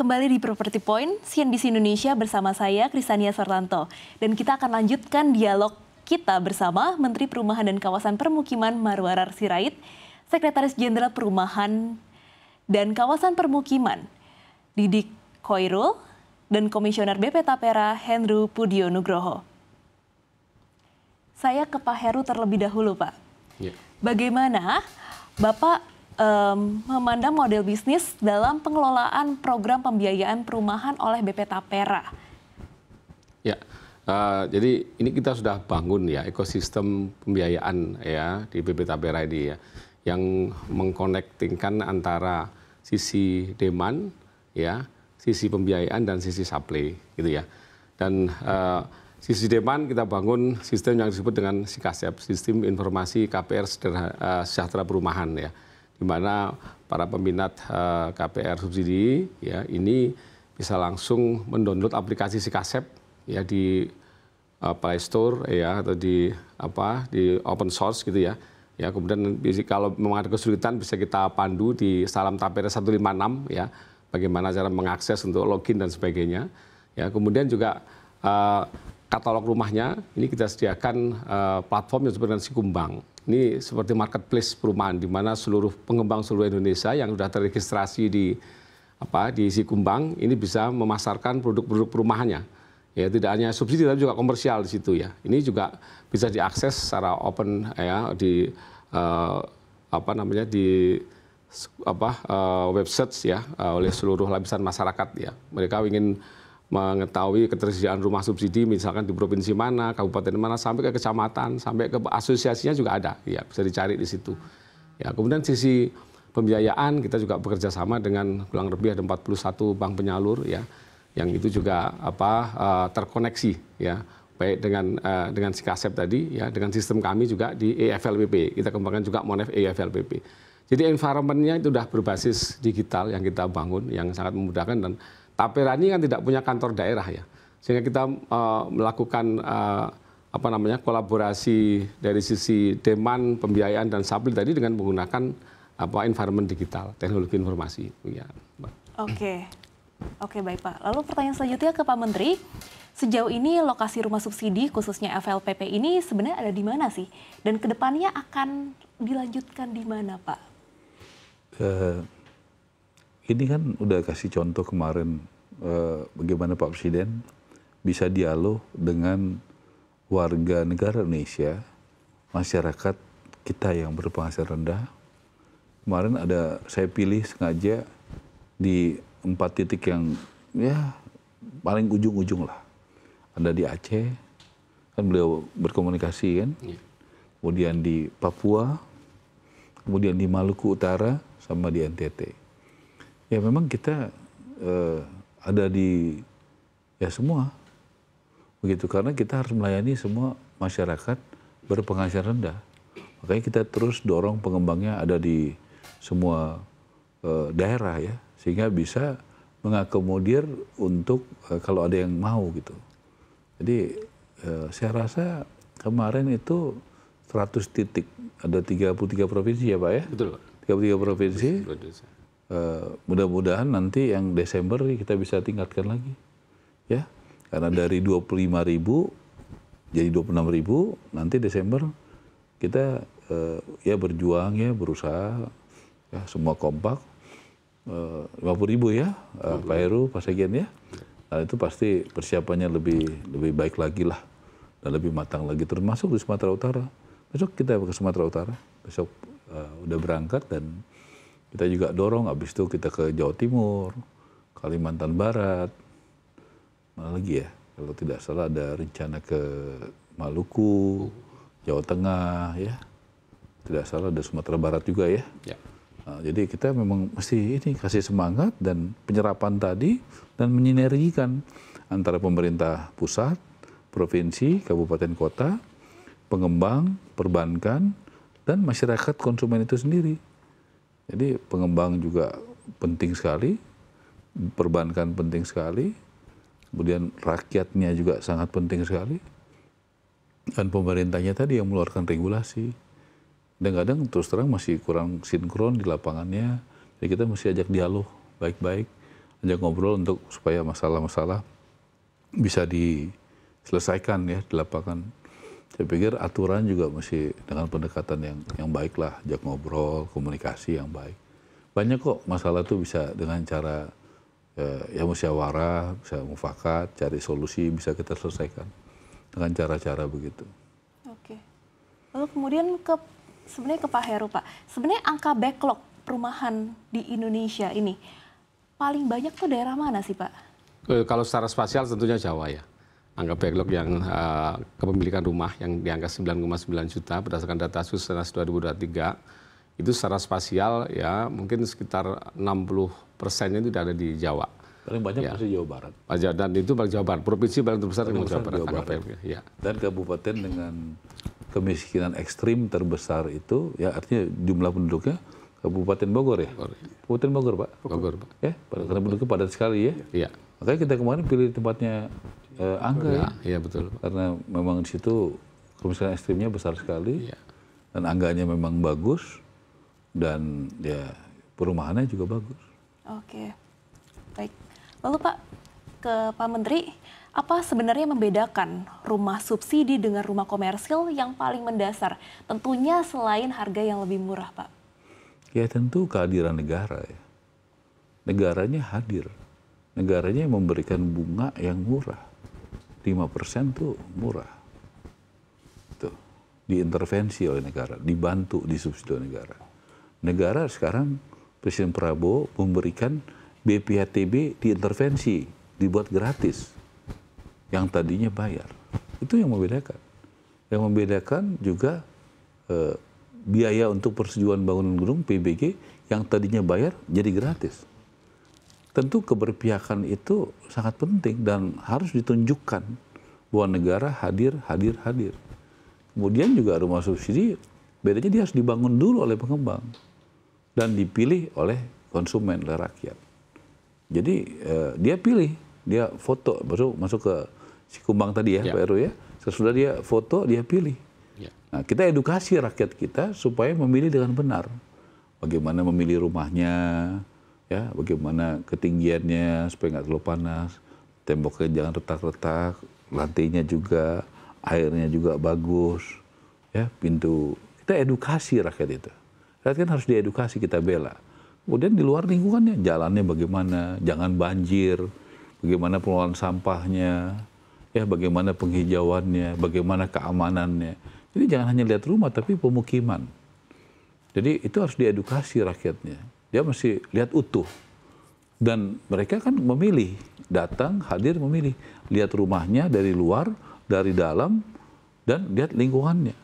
kembali di Property Point, CNBC Indonesia bersama saya, Krisania Sortanto. Dan kita akan lanjutkan dialog kita bersama Menteri Perumahan dan Kawasan Permukiman Marwarar Sirait, Sekretaris Jenderal Perumahan dan Kawasan Permukiman Didik Khoirul, dan Komisioner BP Tapera Hendru Pudio Nugroho. Saya ke Pak Heru terlebih dahulu, Pak. Ya. Bagaimana Bapak memandang model bisnis dalam pengelolaan program pembiayaan perumahan oleh BP Tapera? Ya, jadi ini kita sudah bangun ya ekosistem pembiayaan ya di BP Tapera ini ya, yang mengkonektingkan antara sisi demand ya, sisi pembiayaan dan sisi supply gitu ya. Dan sisi demand kita bangun sistem yang disebut dengan SIKASEP, Sistem Informasi KPR Sejahtera Perumahan ya, di mana para peminat KPR subsidi ya ini bisa langsung mendownload aplikasi SIKASEP ya di Play Store ya atau di open source gitu ya. Ya kemudian kalau memang ada kesulitan bisa kita pandu di Salam Tapera 156 ya, bagaimana cara mengakses untuk login dan sebagainya. Ya kemudian juga katalog rumahnya ini kita sediakan platform yang disebut dengan Sikumbang. Ini seperti marketplace perumahan di mana seluruh pengembang seluruh Indonesia yang sudah terregistrasi di Sikumbang ini bisa memasarkan produk-produk perumahannya. Ya tidak hanya subsidi tapi juga komersial di situ ya. Ini juga bisa diakses secara open ya di website ya oleh seluruh lapisan masyarakat ya. Mereka ingin mengetahui ketersediaan rumah subsidi misalkan di provinsi mana, kabupaten mana, sampai ke kecamatan, sampai ke asosiasinya juga ada, ya bisa dicari di situ. Ya kemudian sisi pembiayaan kita juga bekerja sama dengan kurang lebih ada 41 bank penyalur ya, yang itu juga terkoneksi ya, baik dengan SIKASEP tadi ya, dengan sistem kami juga di EFLPP, kita kembangkan juga Monef EFLPP. Jadi environment-nya itu sudah berbasis digital yang kita bangun, yang sangat memudahkan. Dan Tapera ini kan tidak punya kantor daerah ya, sehingga kita melakukan kolaborasi dari sisi demand, pembiayaan dan supply tadi dengan menggunakan environment digital, teknologi informasi. Ya, Oke baik Pak. Lalu pertanyaan selanjutnya ke Pak Menteri, sejauh ini lokasi rumah subsidi khususnya FLPP ini sebenarnya ada di mana sih? Dan kedepannya akan dilanjutkan di mana Pak? Ini kan udah kasih contoh kemarin bagaimana Pak Presiden bisa dialog dengan warga negara Indonesia, masyarakat kita yang berpenghasilan rendah. Kemarin saya pilih sengaja di 4 titik yang ya paling ujung-ujung lah. Ada di Aceh, kan beliau berkomunikasi kan, kemudian di Papua, kemudian di Maluku Utara, sama di NTT. Ya memang kita ada di semua begitu, karena kita harus melayani semua masyarakat berpenghasilan rendah. Makanya kita terus dorong pengembangnya ada di semua daerah ya, sehingga bisa mengakomodir untuk kalau ada yang mau gitu. Jadi saya rasa kemarin itu 100 titik, ada 33 provinsi ya Pak ya? Betul Pak. 33 provinsi. Mudah-mudahan nanti yang Desember kita bisa tingkatkan lagi, ya. Karena dari 25.000 jadi 26.000, nanti Desember kita ya berjuang ya, berusaha ya, semua kompak 50.000 ya, Pak Heru, Pak Sekjen ya. Nah itu pasti persiapannya lebih baik lagi lah dan lebih matang lagi, termasuk di Sumatera Utara. Besok kita ke Sumatera Utara, besok udah berangkat, dan kita juga dorong, habis itu kita ke Jawa Timur, Kalimantan Barat, mana lagi ya, kalau tidak salah ada rencana ke Maluku, Jawa Tengah ya, tidak salah ada Sumatera Barat juga ya. Nah, jadi kita memang mesti ini kasih semangat dan penyerapan tadi, dan menyinergikan antara pemerintah pusat, provinsi, kabupaten kota, pengembang, perbankan, dan masyarakat konsumen itu sendiri. Jadi pengembang juga penting sekali, perbankan penting sekali, kemudian rakyatnya juga sangat penting sekali, dan pemerintahnya tadi yang mengeluarkan regulasi. Dan kadang terus terang masih kurang sinkron di lapangannya, jadi kita mesti ajak dialog baik-baik ajak ngobrol untuk supaya masalah-masalah bisa diselesaikan ya di lapangan. Saya pikir aturan juga mesti dengan pendekatan yang baik lah, ajak ngobrol, komunikasi yang baik. Banyak kok masalah tuh bisa dengan cara ya musyawarah, bisa mufakat, cari solusi bisa kita selesaikan dengan cara-cara begitu. Oke. Lalu kemudian sebenarnya ke Pak Heru, Pak. Sebenarnya angka backlog perumahan di Indonesia ini paling banyak tuh daerah mana sih, Pak? Kalau secara spasial tentunya Jawa ya. Angka backlog yang kepemilikan rumah yang di angka 9,9 juta berdasarkan data Susenas 2023 itu secara spasial ya mungkin sekitar 60%-nya itu ada di Jawa. Paling banyak masih Jawa Barat. Dan itu paling Jawa Barat. Provinsi paling terbesar di Jawa Barat. Ya. Dan kabupaten dengan kemiskinan ekstrim terbesar itu ya artinya jumlah penduduknya Kabupaten Bogor ya? Kabupaten Bogor, Pak? Bogor, Pak. Ya, karena penduduknya padat sekali ya? Iya. Makanya kita kemarin pilih tempatnya Angga ya? Iya, betul. Karena memang di situ kemiskinan ekstrimnya besar sekali. Iya. Dan Angganya memang bagus. Dan ya perumahannya juga bagus. Oke, baik. Lalu Pak, ke Pak Menteri, apa sebenarnya membedakan rumah subsidi dengan rumah komersil yang paling mendasar? Tentunya selain harga yang lebih murah, Pak. Ya tentu kehadiran negara ya. Negaranya hadir. Negaranya memberikan bunga yang murah. 5% tuh murah. Tuh, diintervensi oleh negara, dibantu, disubsidi oleh negara. Negara sekarang Presiden Prabowo memberikan BPHTB diintervensi, dibuat gratis. Yang tadinya bayar. Itu yang membedakan. Yang membedakan juga biaya untuk persetujuan bangunan gedung PBG yang tadinya bayar jadi gratis. Tentu keberpihakan itu sangat penting dan harus ditunjukkan bahwa negara hadir. Kemudian juga rumah subsidi bedanya dia harus dibangun dulu oleh pengembang dan dipilih oleh konsumen, oleh rakyat. Jadi dia pilih, dia foto masuk ke Sikumbang tadi ya, Pak Heru ya. Sesudah dia foto, dia pilih. Nah, kita edukasi rakyat kita supaya memilih dengan benar. Bagaimana memilih rumahnya, ya, bagaimana ketinggiannya supaya nggak terlalu panas, temboknya jangan retak-retak, lantainya juga, airnya juga bagus, ya, pintu. Kita edukasi rakyat itu. Rakyat kan harus diedukasi, kita bela. Kemudian di luar lingkungannya, jalannya bagaimana, jangan banjir, bagaimana pengelolaan sampahnya, ya, bagaimana penghijauannya, bagaimana keamanannya. Jadi jangan hanya lihat rumah, tapi pemukiman. Jadi itu harus diedukasi rakyatnya. Dia mesti lihat utuh. Dan mereka kan memilih, datang, hadir, memilih. Lihat rumahnya dari luar, dari dalam, dan lihat lingkungannya.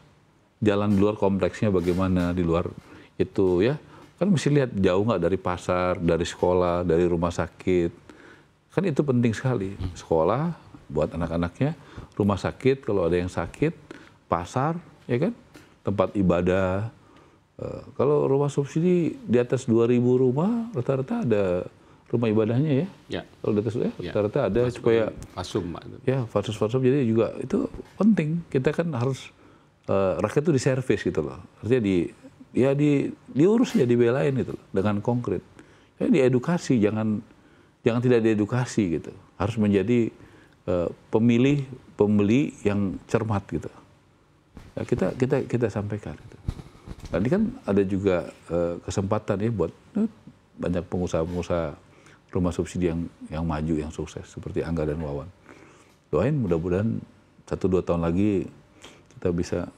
Jalan di luar kompleksnya bagaimana, di luar itu ya. Kan mesti lihat jauh nggak dari pasar, dari sekolah, dari rumah sakit. Kan itu penting sekali. Sekolah buat anak-anaknya, rumah sakit kalau ada yang sakit, pasar, ya kan, tempat ibadah. Kalau rumah subsidi di atas 2.000 rumah, rata-rata ada rumah ibadahnya ya. Ya. Kalau di atas rata-rata ada supaya fasum. Ya, fasum. Jadi juga itu penting. Kita kan harus rakyat itu diservis gitu loh. Artinya diurus ya, dibelain gitu loh, dengan konkret. Ya, diedukasi, jangan tidak diedukasi gitu. Harus menjadi pembeli yang cermat gitu. Ya, kita sampaikan. Gitu. Nah, ini kan ada juga kesempatan ya buat banyak pengusaha-pengusaha rumah subsidi yang maju, yang sukses seperti Angga dan Wawan. Doain mudah-mudahan 1-2 tahun lagi kita bisa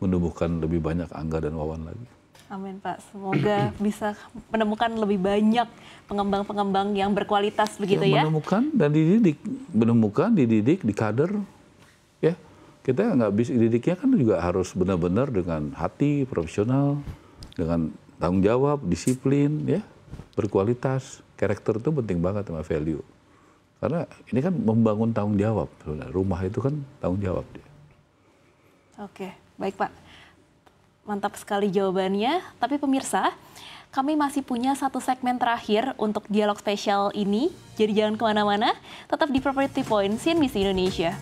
menumbuhkan lebih banyak Angga dan Wawan lagi. Amin Pak, semoga bisa menemukan lebih banyak pengembang-pengembang yang berkualitas begitu ya. Menemukan dan dididik, dikader, ya. Kita nggak bisa didiknya kan juga harus benar-benar dengan hati, profesional, dengan tanggung jawab, disiplin, ya, berkualitas. Karakter itu penting banget sama value. Karena ini kan membangun tanggung jawab. Rumah itu kan tanggung jawab dia. Oke, baik Pak. Mantap sekali jawabannya. Tapi pemirsa, kami masih punya satu segmen terakhir untuk dialog spesial ini. Jadi jangan kemana-mana, tetap di Property Point CNBC Indonesia.